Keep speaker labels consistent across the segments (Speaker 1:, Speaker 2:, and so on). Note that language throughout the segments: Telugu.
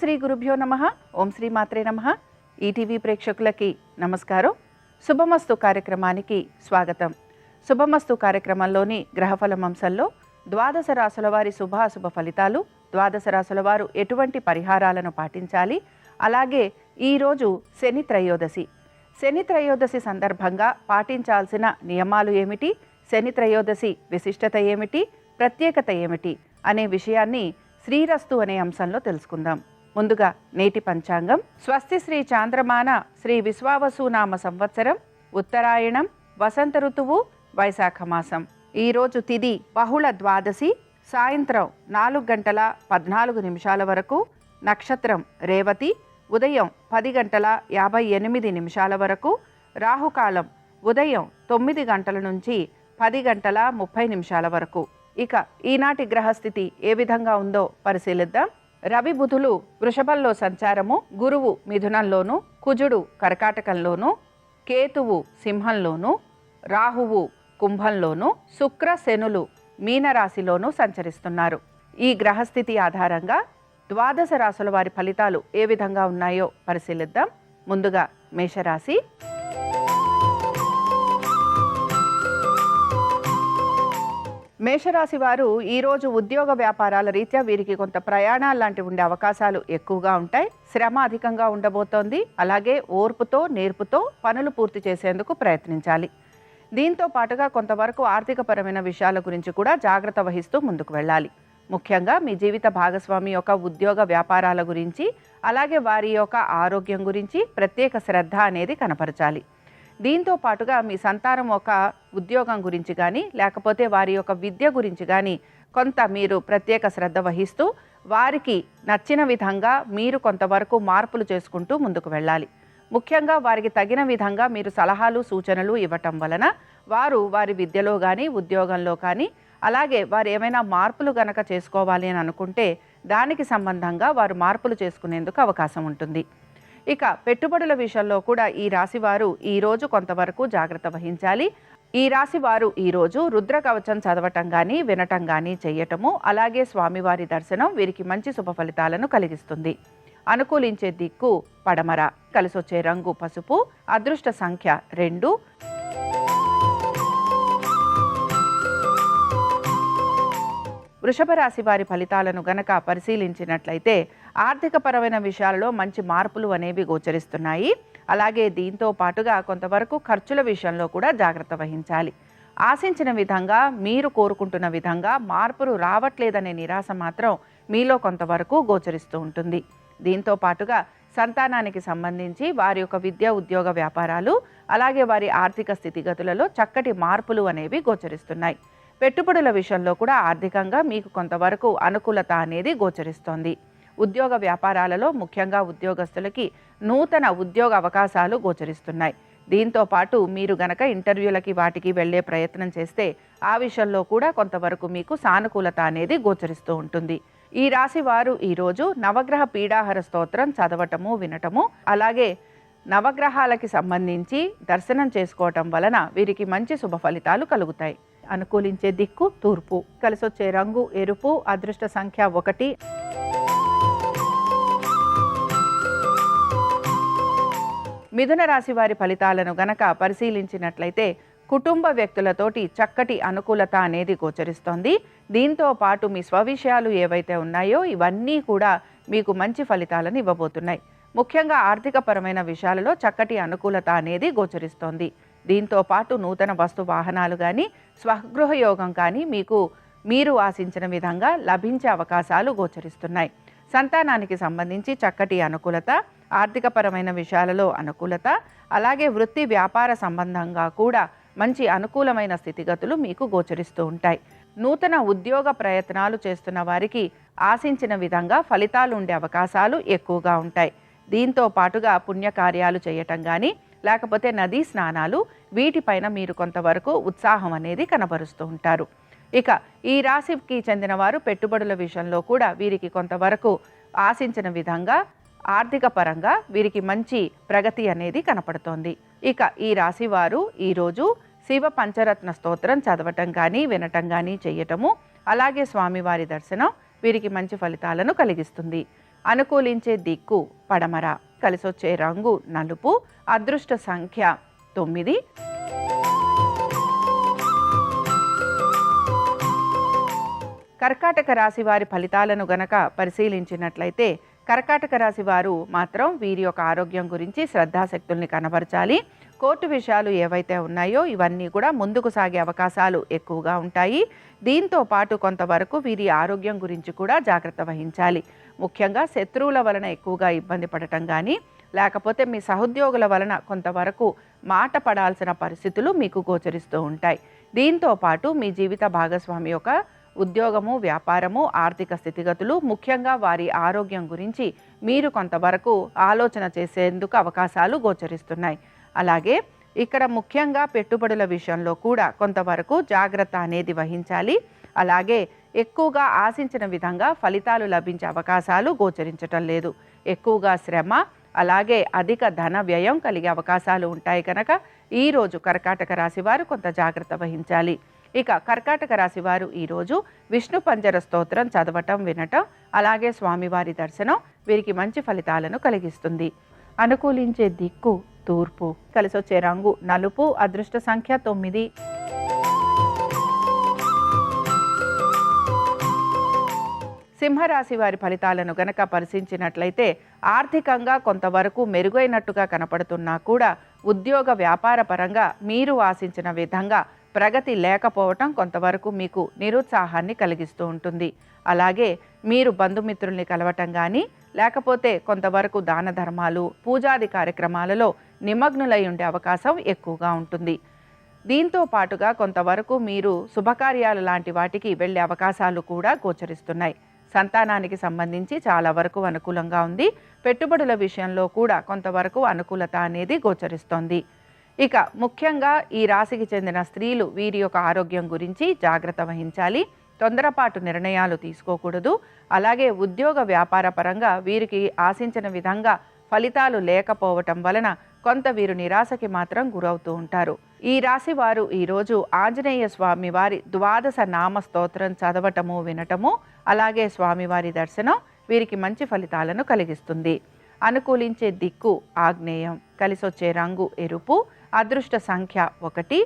Speaker 1: శ్రీ గురుభ్యో నమః. ఓం శ్రీ మాత్రే నమః. ఈటీవీ ప్రేక్షకులకి నమస్కారం. శుభమస్తు కార్యక్రమానికి స్వాగతం. శుభమస్తు కార్యక్రమంలోని గ్రహఫలం అంశంలో ద్వాదశ రాశుల వారి శుభాశుభ ఫలితాలు, ద్వాదశ రాశుల వారు ఎటువంటి పరిహారాలను పాటించాలి, అలాగే ఈరోజు శని త్రయోదశి. శని త్రయోదశి సందర్భంగా పాటించాల్సిన నియమాలు ఏమిటి, శని త్రయోదశి విశిష్టత ఏమిటి, ప్రత్యేకత ఏమిటి అనే విషయాన్ని శ్రీరస్తు అనే అంశంలో తెలుసుకుందాం. ముందుగా నేటి పంచాంగం. స్వస్తి శ్రీ చాంద్రమాన శ్రీ విశ్వావసునామ సంవత్సరం, ఉత్తరాయణం, వసంత ఋతువు, వైశాఖ మాసం. ఈరోజు తిథి బహుళ ద్వాదశి, సాయంత్రం 4:14 వరకు. నక్షత్రం రేవతి, ఉదయం 10:58 వరకు. రాహుకాలం ఉదయం 9 నుంచి 10:30 వరకు. ఇక ఈనాటి గ్రహస్థితి ఏ విధంగా ఉందో పరిశీలిద్దాం. రవి బుధులు వృషభంలో సంచారము, గురువు మిథునంలోను, కుజుడు కర్కాటకంలోను, కేతువు సింహంలోను, రాహువు కుంభంలోను, శుక్ర శనులు మీనరాశిలోనూ సంచరిస్తున్నారు. ఈ గ్రహస్థితి ఆధారంగా ద్వాదశ రాశుల వారి ఫలితాలు ఏ విధంగా ఉన్నాయో పరిశీలిద్దాం. ముందుగా మేషరాశి. మేషరాశి వారు ఈరోజు ఉద్యోగ వ్యాపారాల రీత్యా వీరికి కొంత ప్రయాణాలు లాంటివి ఉండే అవకాశాలు ఎక్కువగా ఉంటాయి. శ్రమ అధికంగా ఉండబోతోంది. అలాగే ఓర్పుతో నేర్పుతో పనులు పూర్తి చేసేందుకు ప్రయత్నించాలి. దీంతో పాటుగా కొంతవరకు ఆర్థికపరమైన విషయాల గురించి కూడా జాగ్రత్త వహిస్తూ ముందుకు వెళ్ళాలి. ముఖ్యంగా మీ జీవిత భాగస్వామి యొక్క ఉద్యోగ వ్యాపారాల గురించి, అలాగే వారి యొక్క ఆరోగ్యం గురించి ప్రత్యేక శ్రద్ధ అనేది కనపరచాలి. దీంతో పాటుగా మీ సంతానం ఒక ఉద్యోగం గురించి కానీ, లేకపోతే వారి యొక్క విద్య గురించి కానీ కొంత మీరు ప్రత్యేక శ్రద్ధ వహిస్తూ వారికి నచ్చిన విధంగా మీరు కొంతవరకు మార్పులు చేసుకుంటూ ముందుకు వెళ్ళాలి. ముఖ్యంగా వారికి తగిన విధంగా మీరు సలహాలు సూచనలు ఇవ్వటం వలన వారు వారి విద్యలో కానీ ఉద్యోగంలో కానీ, అలాగే వారు ఏమైనా మార్పులు గనక చేసుకోవాలి అని అనుకుంటే దానికి సంబంధంగా వారు మార్పులు చేసుకునేందుకు అవకాశం ఉంటుంది. ఇక పెట్టుబడుల విషయంలో కూడా ఈ రాశివారు ఈరోజు కొంతవరకు జాగ్రత్త వహించాలి. ఈ రాశివారు ఈరోజు రుద్ర కవచం చదవటం కానీ వినటం కానీ చేయటము, అలాగే స్వామివారి దర్శనం వీరికి మంచి శుభ ఫలితాలను కలిగిస్తుంది. అనుకూలించే దిక్కు పడమర. కలిసొచ్చే రంగు పసుపు. అదృష్ట సంఖ్య 2. వృషభ రాశి వారి ఫలితాలను గనక పరిశీలించినట్లయితే ఆర్థికపరమైన విషయాలలో మంచి మార్పులు అనేవి గోచరిస్తున్నాయి. అలాగే దీంతో పాటుగా కొంతవరకు ఖర్చుల విషయంలో కూడా జాగ్రత్త వహించాలి. ఆశించిన విధంగా మీరు కోరుకుంటున్న విధంగా మార్పులు రావట్లేదనే నిరాశ మాత్రం మీలో కొంతవరకు గోచరిస్తూ ఉంటుంది. దీంతో పాటుగా సంతానానికి సంబంధించి వారి యొక్క విద్య ఉద్యోగ వ్యాపారాలు, అలాగే వారి ఆర్థిక స్థితిగతులలో చక్కటి మార్పులు అనేవి గోచరిస్తున్నాయి. పెట్టుబడుల విషయంలో కూడా ఆర్థికంగా మీకు కొంతవరకు అనుకూలత అనేది గోచరిస్తోంది. ఉద్యోగ వ్యాపారాలలో ముఖ్యంగా ఉద్యోగస్తులకి నూతన ఉద్యోగ అవకాశాలు గోచరిస్తున్నాయి. దీంతో పాటు మీరు గనక ఇంటర్వ్యూలకి వాటికి వెళ్ళే ప్రయత్నం చేస్తే ఆ విషయంలో కూడా కొంతవరకు మీకు సానుకూలత అనేది గోచరిస్తూ ఉంటుంది. ఈ రాశి వారు ఈరోజు నవగ్రహ పీడాహర స్తోత్రం చదవటము వినటము, అలాగే నవగ్రహాలకి సంబంధించి దర్శనం చేసుకోవటం వలన వీరికి మంచి శుభ ఫలితాలు కలుగుతాయి. అనుకూలించే దిక్కు తూర్పు. కలిసొచ్చే రంగు ఎరుపు. అదృష్ట సంఖ్య 1. మిథున రాశి వారి ఫలితాలను గనక పరిశీలించినట్లయితే కుటుంబ వ్యక్తులతోటి చక్కటి అనుకూలత అనేది గోచరిస్తోంది. దీంతో పాటు మీ స్వవిషయాలు ఏవైతే ఉన్నాయో ఇవన్నీ కూడా మీకు మంచి ఫలితాలను ఇవ్వబోతున్నాయి. ముఖ్యంగా ఆర్థికపరమైన విషయాలలో చక్కటి అనుకూలత అనేది గోచరిస్తోంది. దీంతో పాటు నూతన వస్తు వాహనాలు కానీ, స్వగృహ యోగం కానీ మీరు ఆశించిన విధంగా లభించే అవకాశాలు గోచరిస్తున్నాయి. సంతానానికి సంబంధించి చక్కటి అనుకూలత, ఆర్థికపరమైన విషయాలలో అనుకూలత, అలాగే వృత్తి వ్యాపార సంబంధంగా కూడా మంచి అనుకూలమైన స్థితిగతులు మీకు గోచరిస్తూ ఉంటాయి. నూతన ఉద్యోగ ప్రయత్నాలు చేస్తున్న వారికి ఆశించిన విధంగా ఫలితాలు ఉండే అవకాశాలు ఎక్కువగా ఉంటాయి. దీంతో పాటుగా పుణ్యకార్యాలు చేయటం కానీ, లేకపోతే నదీ స్నానాలు, వీటిపైన మీరు కొంతవరకు ఉత్సాహం అనేది కనబరుస్తూ ఉంటారు. ఇక ఈ రాశికి చెందిన వారు పెట్టుబడుల విషయంలో కూడా వీరికి కొంతవరకు ఆశించిన విధంగా ఆర్థిక పరంగా వీరికి మంచి ప్రగతి అనేది కనపడుతోంది. ఇక ఈ రాశి వారు ఈరోజు శివ పంచరత్న స్తోత్రం చదవటం కానీ వినటం కానీ చేయటము, అలాగే స్వామివారి దర్శనం వీరికి మంచి ఫలితాలను కలిగిస్తుంది. అనుకూలించే దిక్కు పడమర, కలిసొచ్చే రంగు నలుపు, అదృష్ట సంఖ్య 9. కర్కాటక రాశి వారి ఫలితాలను గనక పరిశీలించినట్లయితే కర్కాటక రాశి వారు మాత్రం వీరి యొక్క ఆరోగ్యం గురించి శ్రద్ధాశక్తుల్ని కనబరచాలి. కోర్టు విషయాలు ఏవైతే ఉన్నాయో ఇవన్నీ కూడా ముందుకు సాగే అవకాశాలు ఎక్కువగా ఉంటాయి. దీంతో పాటు కొంతవరకు వీరి ఆరోగ్యం గురించి కూడా జాగ్రత్త వహించాలి. ముఖ్యంగా శత్రువుల వలన ఎక్కువగా ఇబ్బంది పడటం కానీ, లేకపోతే మీ సహోద్యోగుల వలన కొంతవరకు మాట పడాల్సిన పరిస్థితులు మీకు గోచరిస్తూ ఉంటాయి. దీంతో పాటు మీ జీవిత భాగస్వామి యొక్క ఉద్యోగము, వ్యాపారము, ఆర్థిక స్థితిగతులు, ముఖ్యంగా వారి ఆరోగ్యం గురించి మీరు కొంతవరకు ఆలోచన చేసేందుకు అవకాశాలు గోచరిస్తున్నాయి. అలాగే ఇక్కడ ముఖ్యంగా పెట్టుబడుల విషయంలో కూడా కొంతవరకు జాగ్రత్త అనేది వహించాలి. అలాగే ఎక్కువగా ఆశించిన విధంగా ఫలితాలు లభించే అవకాశాలు గోచరించటం లేదు. ఎక్కువగా శ్రమ, అలాగే అధిక ధన వ్యయం కలిగే అవకాశాలు ఉంటాయి కనుక ఈరోజు కర్కాటక రాశి వారు కొంత జాగ్రత్త వహించాలి. ఇక కర్కాటక రాశి వారు ఈరోజు విష్ణు పంజర స్తోత్రం చదవటం, వినటం, అలాగే స్వామివారి దర్శనం వీరికి మంచి ఫలితాలను కలిగిస్తుంది. అనుకూలించే దిక్కు తూర్పు, కలిసొచ్చే రంగు నలుపు, అదృష్ట సంఖ్య 9. సింహరాశి వారి ఫలితాలను గనక పరిశీలించినట్లయితే ఆర్థికంగా కొంతవరకు మెరుగైనట్టుగా కనపడుతున్నా కూడా ఉద్యోగ వ్యాపార పరంగా మీరు ఆశించిన విధంగా ప్రగతి లేకపోవటం కొంతవరకు మీకు నిరుత్సాహాన్ని కలిగిస్తూ ఉంటుంది. అలాగే మీరు బంధుమిత్రుల్ని కలవటం కానీ, లేకపోతే కొంతవరకు దాన ధర్మాలు, పూజాది కార్యక్రమాలలో నిమగ్నులై ఉండే అవకాశం ఎక్కువగా ఉంటుంది. దీంతో పాటుగా కొంతవరకు మీరు శుభకార్యాలు లాంటి వాటికి వెళ్ళే అవకాశాలు కూడా గోచరిస్తున్నాయి. సంతానానికి సంబంధించి చాలా వరకు అనుకూలంగా ఉంది. పెట్టుబడుల విషయంలో కూడా కొంతవరకు అనుకూలత అనేది గోచరిస్తోంది. ఇక ముఖ్యంగా ఈ రాశికి చెందిన స్త్రీలు వీరి యొక్క ఆరోగ్యం గురించి జాగ్రత్త వహించాలి. తొందరపాటు నిర్ణయాలు తీసుకోకూడదు. అలాగే ఉద్యోగ వ్యాపార పరంగా వీరికి ఆశించిన విధంగా ఫలితాలు లేకపోవటం వలన కొంత వీరు నిరాశకి మాత్రం గురవుతూ ఉంటారు. ఈ రాశి వారు ఈరోజు ఆంజనేయ స్వామి వారి ద్వాదశ నామ స్తోత్రం చదవటము, వినటము, అలాగే స్వామివారి దర్శనం వీరికి మంచి ఫలితాలను కలిగిస్తుంది. అనుకూలించే దిక్కు ఆగ్నేయం, కలిసొచ్చే రంగు ఎరుపు, అదృష్ట సంఖ్య 1.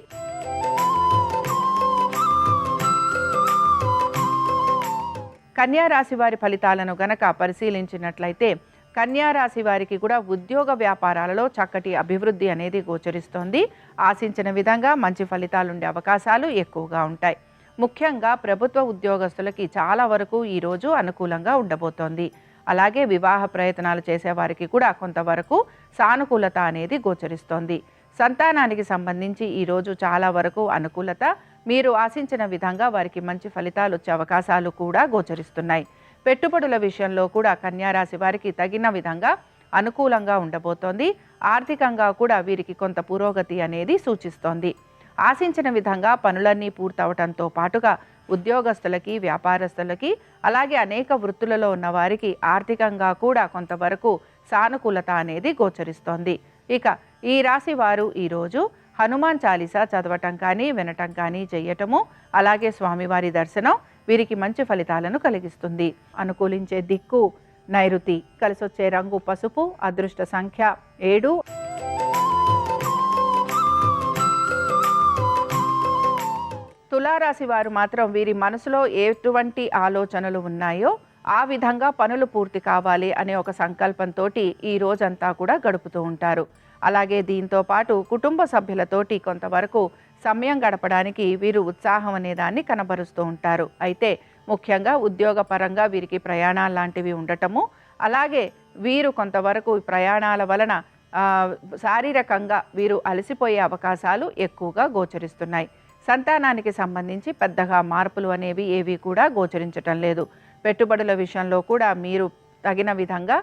Speaker 1: కన్యా రాశి వారి ఫలితాలను గనక పరిశీలించినట్లయితే కన్యా రాశి వారికి కూడా ఉద్యోగ వ్యాపారాలలో చక్కటి అభివృద్ధి అనేది గోచరిస్తోంది. ఆశించిన విధంగా మంచి ఫలితాలు ఉండే అవకాశాలు ఎక్కువగా ఉంటాయి. ముఖ్యంగా ప్రభుత్వ ఉద్యోగస్తులకి చాలా వరకు ఈరోజు అనుకూలంగా ఉండబోతోంది. అలాగే వివాహ ప్రయత్నాలు చేసేవారికి కూడా కొంతవరకు సానుకూలత అనేది గోచరిస్తోంది. సంతానానికి సంబంధించి ఈరోజు చాలా వరకు అనుకూలత, మీరు ఆశించిన విధంగా వారికి మంచి ఫలితాలు వచ్చే అవకాశాలు కూడా గోచరిస్తున్నాయి. పెట్టుబడుల విషయంలో కూడా కన్యారాశి వారికి తగిన విధంగా అనుకూలంగా ఉండబోతోంది. ఆర్థికంగా కూడా వీరికి కొంత పురోగతి అనేది సూచిస్తోంది. ఆశించిన విధంగా పనులన్నీ పూర్తవటంతో పాటుగా ఉద్యోగస్తులకి, వ్యాపారస్తులకి, అలాగే అనేక వృత్తులలో ఉన్న వారికి ఆర్థికంగా కూడా కొంతవరకు సానుకూలత అనేది గోచరిస్తోంది. ఇక ఈ రాశి వారు ఈరోజు హనుమాన్ చాలీసా చదవటం కానీ, వినటం కానీ చేయటము, అలాగే స్వామివారి దర్శనం వీరికి మంచి ఫలితాలను కలిగిస్తుంది. అనుకూలించే దిక్కు నైరుతి, కలిసొచ్చే రంగు పసుపు, అదృష్ట సంఖ్య 7. తులారాశి వారు మాత్రం వీరి మనసులో ఎటువంటి ఆలోచనలు ఉన్నాయో ఆ విధంగా పనులు పూర్తి కావాలి అనే ఒక సంకల్పంతో ఈ రోజంతా కూడా గడుపుతూ ఉంటారు. అలాగే దీంతో పాటు కుటుంబ సభ్యులతోటి కొంతవరకు సమయం గడపడానికి వీరు ఉత్సాహం అనేదాన్ని కనబరుస్తూ ఉంటారు. అయితే ముఖ్యంగా ఉద్యోగపరంగా వీరికి ప్రయాణాలు లాంటివి ఉండటము, అలాగే వీరు కొంతవరకు ప్రయాణాల వలన శారీరకంగా వీరు అలసిపోయే అవకాశాలు ఎక్కువగా గోచరిస్తున్నాయి. సంతానానికి సంబంధించి పెద్దగా మార్పులు అనేవి ఏవి కూడా గోచరించటం లేదు. పెట్టుబడుల విషయంలో కూడా మీరు తగిన విధంగా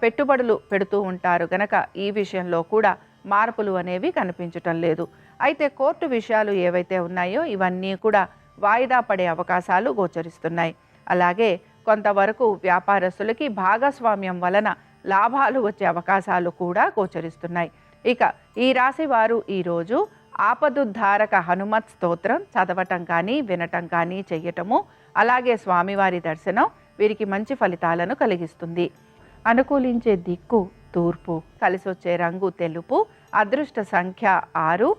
Speaker 1: పెట్టుబడులు పెడుతూ ఉంటారు గనక ఈ విషయంలో కూడా మార్పులు అనేవి కనిపించటం లేదు. అయితే కోర్టు విషయాలు ఏవైతే ఉన్నాయో ఇవన్నీ కూడా వాయిదా పడే అవకాశాలు గోచరిస్తున్నాయి. అలాగే కొంతవరకు వ్యాపారస్తులకి భాగస్వామ్యం వలన లాభాలు వచ్చే అవకాశాలు కూడా గోచరిస్తున్నాయి. ఇక ఈ రాశి వారు ఈరోజు ఆపదుద్ధారక హనుమత్ స్తోత్రం చదవటం కానీ, వినటం కానీ చెయ్యటము, అలాగే స్వామివారి దర్శనం వీరికి మంచి ఫలితాలను కలిగిస్తుంది. అనుకూలించే దిక్కు తూర్పు, కలిసొచ్చే రంగు తెలుపు, అదృష్ట సంఖ్య 6.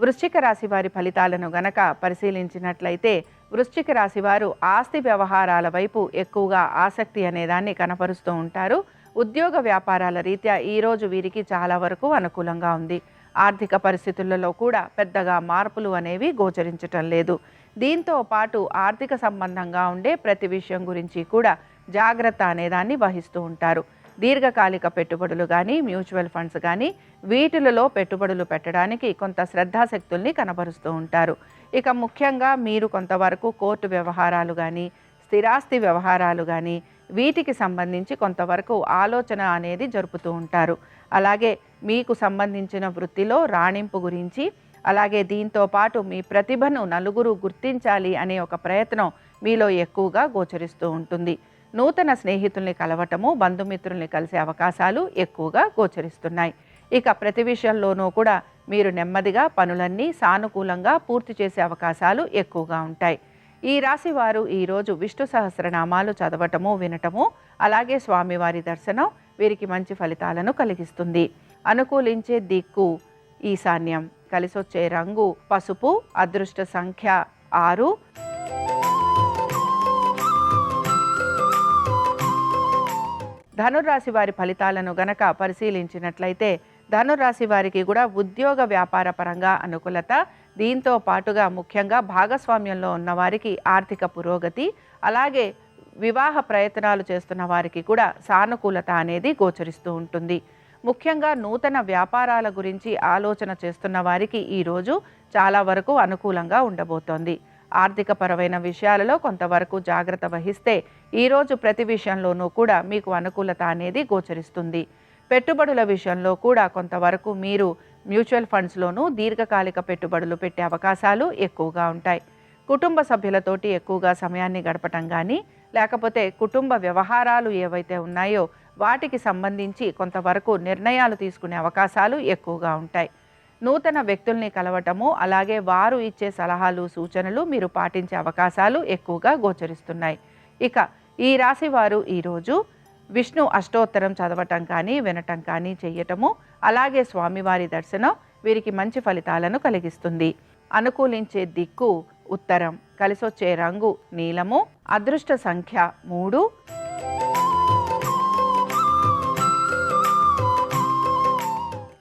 Speaker 1: వృశ్చిక రాశి వారి ఫలితాలను గనక పరిశీలించినట్లయితే వృశ్చిక రాశి వారు ఆస్తి వ్యవహారాల వైపు ఎక్కువగా ఆసక్తి అనేదాన్ని కనపరుస్తూ ఉంటారు. ఉద్యోగ వ్యాపారాల రీత్యా ఈరోజు వీరికి చాలా వరకు అనుకూలంగా ఉంది. ఆర్థిక పరిస్థితులలో కూడా పెద్దగా మార్పులు అనేవి గోచరించటం లేదు. దీంతో పాటు ఆర్థిక సంబంధంగా ఉండే ప్రతి విషయం గురించి కూడా జాగ్రత్త అనేదాన్ని వహిస్తూ ఉంటారు. దీర్ఘకాలిక పెట్టుబడులు కానీ, మ్యూచువల్ ఫండ్స్ కానీ వీటిలలో పెట్టుబడులు పెట్టడానికి కొంత శ్రద్ధాశక్తుల్ని కనబరుస్తూ ఉంటారు. ఇక ముఖ్యంగా మీరు కొంతవరకు కోర్టు వ్యవహారాలు కానీ, స్థిరాస్తి వ్యవహారాలు కానీ వీటికి సంబంధించి కొంతవరకు ఆలోచన అనేది జరుపుతూ ఉంటారు. అలాగే మీకు సంబంధించిన వృత్తిలో రాణింపు గురించి, అలాగే దీంతో పాటు మీ ప్రతిభను నలుగురు గుర్తించాలి అనే ఒక ప్రయత్నం మీలో ఎక్కువగా గోచరిస్తూ ఉంటుంది. నూతన స్నేహితుల్ని కలవటము, బంధుమిత్రుల్ని కలిసే అవకాశాలు ఎక్కువగా గోచరిస్తున్నాయి. ఇక ప్రతి విషయంలోనూ కూడా మీరు నెమ్మదిగా పనులన్నీ సానుకూలంగా పూర్తి చేసే అవకాశాలు ఎక్కువగా ఉంటాయి. ఈ రాశి వారు ఈరోజు విష్ణు సహస్రనామాలు చదవటము, వినటము, అలాగే స్వామివారి దర్శనం వీరికి మంచి ఫలితాలను కలిగిస్తుంది. అనుకూలించే దిక్కు ఈశాన్యం, కలిసొచ్చే రంగు పసుపు, అదృష్ట సంఖ్య 6. ధనుర్రాశి వారి ఫలితాలను గనక పరిశీలించినట్లయితే ధనుర్రాశి వారికి కూడా ఉద్యోగ వ్యాపార పరంగా అనుకూలత, దీంతో పాటుగా ముఖ్యంగా భాగస్వామ్యంలో ఉన్న వారికి ఆర్థిక పురోగతి, అలాగే వివాహ ప్రయత్నాలు చేస్తున్న వారికి కూడా సానుకూలత అనేది గోచరిస్తూ ఉంటుంది. ముఖ్యంగా నూతన వ్యాపారాల గురించి ఆలోచన చేస్తున్న వారికి ఈరోజు చాలా వరకు అనుకూలంగా ఉండబోతోంది. ఆర్థిక పరమైన విషయాలలో కొంతవరకు జాగ్రత్త వహిస్తే ఈరోజు ప్రతి విషయంలోనూ కూడా మీకు అనుకూలత అనేది గోచరిస్తుంది. పెట్టుబడుల విషయంలో కూడా కొంతవరకు మీరు మ్యూచువల్ ఫండ్స్లోనూ దీర్ఘకాలిక పెట్టుబడులు పెట్టే అవకాశాలు ఎక్కువగా ఉంటాయి. కుటుంబ సభ్యులతోటి ఎక్కువగా సమయాన్ని గడపటం కానీ, లేకపోతే కుటుంబ వ్యవహారాలు ఏవైతే ఉన్నాయో వాటికి సంబంధించి కొంతవరకు నిర్ణయాలు తీసుకునే అవకాశాలు ఎక్కువగా ఉంటాయి. నూతన వ్యక్తుల్ని కలవటము, అలాగే వారు ఇచ్చే సలహాలు, సూచనలు మీరు పాటించే అవకాశాలు ఎక్కువగా గోచరిస్తున్నాయి. ఇక ఈ రాశి వారు ఈరోజు విష్ణు అష్టోత్తరం చదవటం కానీ, వినటం కానీ చేయటము, అలాగే స్వామివారి దర్శనం వీరికి మంచి ఫలితాలను కలిగిస్తుంది. అనుకూలించే దిక్కు ఉత్తరం, కలిసొచ్చే రంగు నీలము, అదృష్ట సంఖ్య 3.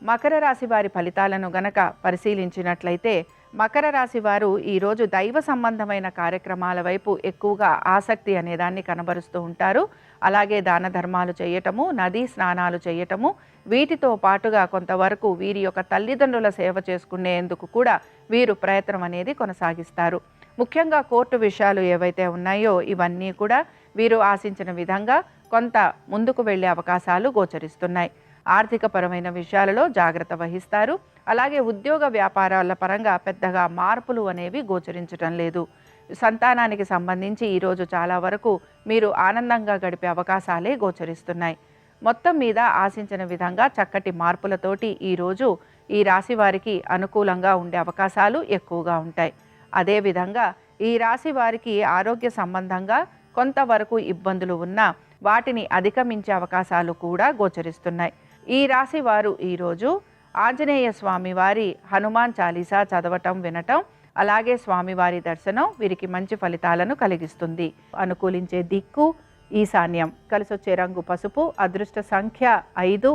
Speaker 1: మకర రాశి వారి ఫలితాలను గనక పరిశీలించినట్లయితే మకర రాశి వారు ఈరోజు దైవ సంబంధమైన కార్యక్రమాల వైపు ఎక్కువగా ఆసక్తి అనేదాన్ని కనబరుస్తూ ఉంటారు. అలాగే దాన ధర్మాలు చేయటము, నదీ స్నానాలు చేయటము, వీటితో పాటుగా కొంతవరకు వీరి యొక్క తల్లిదండ్రుల సేవ చేసుకునేందుకు కూడా వీరు ప్రయత్నం అనేది కొనసాగిస్తారు. ముఖ్యంగా కోర్టు విషయాలు ఏవైతే ఉన్నాయో ఇవన్నీ కూడా వీరు ఆశించిన విధంగా కొంత ముందుకు వెళ్ళే అవకాశాలు గోచరిస్తున్నాయి. ఆర్థిక పరమైన విషయాలలో జాగ్రత్త వహిస్తారు. అలాగే ఉద్యోగ వ్యాపారాల పరంగా పెద్దగా మార్పులు అనేవి గోచరించటం లేదు. సంతానానికి సంబంధించి ఈరోజు చాలా వరకు మీరు ఆనందంగా గడిపే అవకాశాలే గోచరిస్తున్నాయి. మొత్తం మీద ఆశించిన విధంగా చక్కటి మార్పులతోటి ఈరోజు ఈ రాశి వారికి అనుకూలంగా ఉండే అవకాశాలు ఎక్కువగా ఉంటాయి. అదేవిధంగా ఈ రాశి వారికి ఆరోగ్య సంబంధంగా కొంతవరకు ఇబ్బందులు ఉన్నా వాటిని అధిగమించే అవకాశాలు కూడా గోచరిస్తున్నాయి. ఈ రాశి వారు ఈరోజు ఆంజనేయ స్వామి వారి హనుమాన్ చాలీసా చదవటం, వినటం, అలాగే స్వామివారి దర్శనం వీరికి మంచి ఫలితాలను కలిగిస్తుంది. అనుకూలించే దిక్కు ఈశాన్యం, కలిసొచ్చే రంగు పసుపు, అదృష్ట సంఖ్య 5.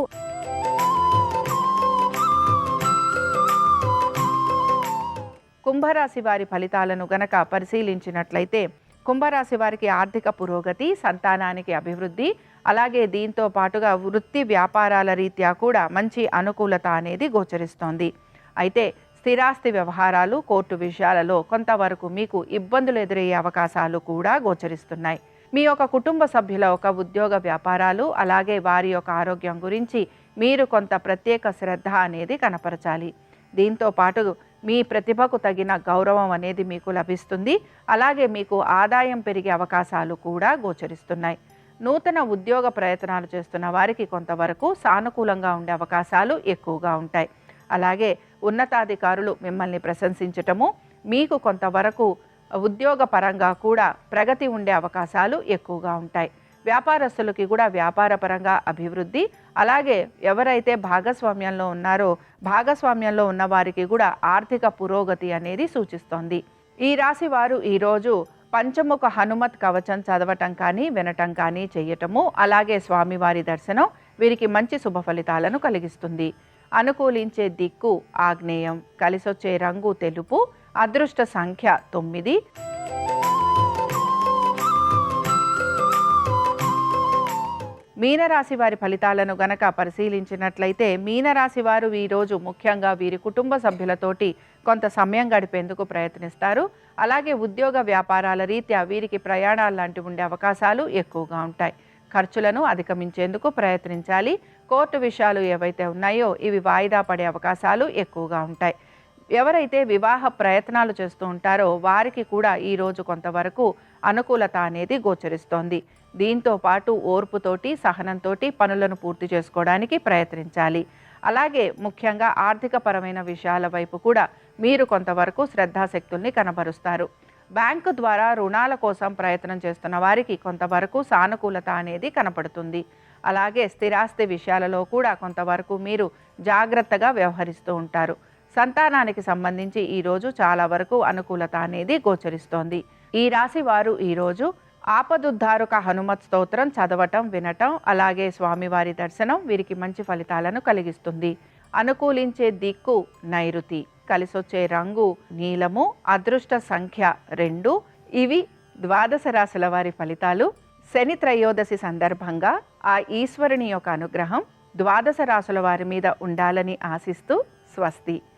Speaker 1: కుంభరాశి వారి ఫలితాలను గనక పరిశీలించినట్లయితే కుంభరాశి వారికి ఆర్థిక పురోగతి, సంతానానికి అభివృద్ధి, అలాగే దీంతో పాటుగా వృత్తి వ్యాపారాల రీత్యా కూడా మంచి అనుకూలత అనేది గోచరిస్తోంది. అయితే స్థిరాస్తి వ్యవహారాలు, కోర్టు విషయాలలో కొంతవరకు మీకు ఇబ్బందులు ఎదురయ్యే అవకాశాలు కూడా గోచరిస్తున్నాయి. మీ యొక్క కుటుంబ సభ్యుల ఒక ఉద్యోగ వ్యాపారాలు, అలాగే వారి యొక్క ఆరోగ్యం గురించి మీరు కొంత ప్రత్యేక శ్రద్ధ అనేది కనపరచాలి. దీంతో పాటు మీ ప్రతిభకు తగిన గౌరవం అనేది మీకు లభిస్తుంది. అలాగే మీకు ఆదాయం పెరిగే అవకాశాలు కూడా గోచరిస్తున్నాయి. నూతన ఉద్యోగ ప్రయత్నాలు చేస్తున్న వారికి కొంతవరకు సానుకూలంగా ఉండే అవకాశాలు ఎక్కువగా ఉంటాయి. అలాగే ఉన్నతాధికారులు మిమ్మల్ని ప్రశంసించటము, మీకు కొంతవరకు ఉద్యోగపరంగా కూడా ప్రగతి ఉండే అవకాశాలు ఎక్కువగా ఉంటాయి. వ్యాపారస్తులకి కూడా వ్యాపారపరంగా అభివృద్ధి, అలాగే ఎవరైతే భాగస్వామ్యంలో ఉన్నారో భాగస్వామ్యంలో ఉన్న వారికి కూడా ఆర్థిక పురోగతి అనేది సూచిస్తోంది. ఈ రాశి వారు ఈరోజు పంచముఖ హనుమత్ కవచం చదవటం కానీ వినటం కానీ చేయటము, అలాగే స్వామివారి దర్శనం వీరికి మంచి శుభ ఫలితాలను కలిగిస్తుంది. అనుకూలించే దిక్కు ఆగ్నేయం, కలిసొచ్చే రంగు తెలుపు, అదృష్ట సంఖ్య 9. మీనరాశి వారి ఫలితాలను గనక పరిశీలించినట్లయితే మీనరాశి వారు ఈరోజు ముఖ్యంగా వీరి కుటుంబ సభ్యులతోటి కొంత సమయం గడిపేందుకు ప్రయత్నిస్తారు. అలాగే ఉద్యోగ వ్యాపారాల రీత్యా వీరికి ప్రయాణాలు లాంటివి ఉండే అవకాశాలు ఎక్కువగా ఉంటాయి. ఖర్చులను అధిగమించేందుకు ప్రయత్నించాలి. కోర్టు విషయాలు ఏవైతే ఉన్నాయో ఇవి వాయిదా పడే అవకాశాలు ఎక్కువగా ఉంటాయి. ఎవరైతే వివాహ ప్రయత్నాలు చేస్తూ ఉంటారో వారికి కూడా ఈరోజు కొంతవరకు అనుకూలత అనేది గోచరిస్తోంది. దీంతో పాటు ఓర్పుతోటి సహనంతోటి పనులను పూర్తి చేసుకోవడానికి ప్రయత్నించాలి. అలాగే ముఖ్యంగా ఆర్థికపరమైన విషయాల వైపు కూడా మీరు కొంతవరకు శ్రద్ధాశక్తుల్ని కనబరుస్తారు. బ్యాంకు ద్వారా రుణాల కోసం ప్రయత్నం చేస్తున్న వారికి కొంతవరకు సానుకూలత అనేది కనపడుతుంది. అలాగే స్థిరాస్తి విషయాలలో కూడా కొంతవరకు మీరు జాగ్రత్తగా వ్యవహరిస్తూ ఉంటారు. సంతానానికి సంబంధించి ఈరోజు చాలా వరకు అనుకూలత అనేది గోచరిస్తోంది. ఈ రాశి వారు ఈరోజు ఆపదుద్ధారుక హనుమత్ స్తోత్రం చదవటం వినటం, అలాగే స్వామివారి దర్శనం వీరికి మంచి ఫలితాలను కలిగిస్తుంది. అనుకూలించే దిక్కు నైరుతి, కలిసొచ్చే రంగు నీలము, అదృష్ట సంఖ్య 2. ఇవి ద్వాదశ రాశుల వారి ఫలితాలు. శని త్రయోదశి సందర్భంగా ఆ ఈశ్వరుని యొక్క అనుగ్రహం ద్వాదశ రాశుల వారి మీద ఉండాలని ఆశిస్తూ స్వస్తి.